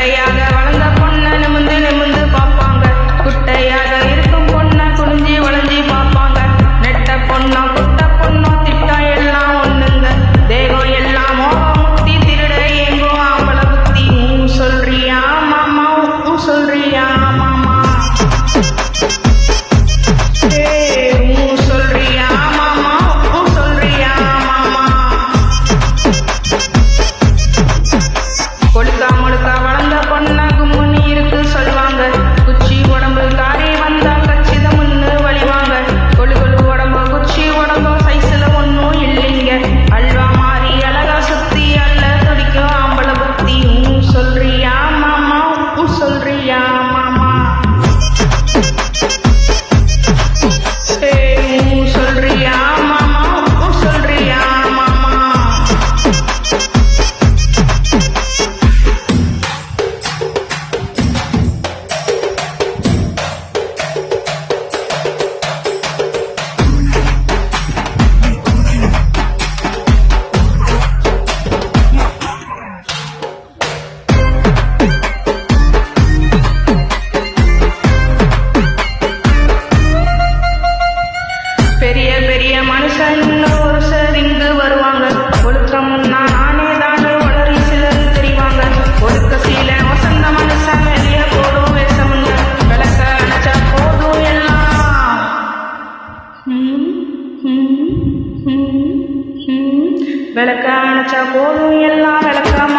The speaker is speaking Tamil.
கட்டையாக வளர்ந்த பொண்ண நிமிந்து நிமிந்து பார்ப்பாங்க. குட்டையாக இருக்கும் பொண்ண குனிஞ்சி வளைஞ்சி பார்ப்பாங்க. நெட்ட பொண்ணோ குட்ட பொண்ணோ திட்டம் எல்லாம் ஒண்ணுங்க. தேகம் எல்லாம் முக்தி திருட எங்கும் ஆம்பள புத்தி. சொல்றியா மாமா சொல்றியா மாமா சொல்றியா மாமா சொல்றியா மாமா. கொழுக்கா முழுக்கா வளர்ந்த பொண்ண கும்முனி இருக்கு சொல்வாங்க. குச்சி உடம்பு காரி வந்தா கச்சிதமுன்னு வழிவாங்க. கொழு கொழு உடம்பு குச்சி உடம்பு சைஸ்ல ஒன்னும் இல்லைங்க. அல்வா மாறி அழகா சுத்தி அல்ல துடிக்கும் ஆம்பள புத்தி. சொல்றியா மாமா சொல்றியா மாமா சொல்றியா மாமா சொல்றியா மாமா. பெரிய பெரிய மனுஷன் ஒரு சிலர் இங்கு வருவாங்க. ஒழுக்கம்னா நானே தான் வளரி சிலர் தெரிவாங்க. ஒழுக்க சீல வசந்த மனுஷன் வெளிய போடும் வேஷமுங்க. விளக்க அணைச்சா போதும் எல்லாம் விளக்க அணைச்சா போதும் எல்லாம் விளக்கம்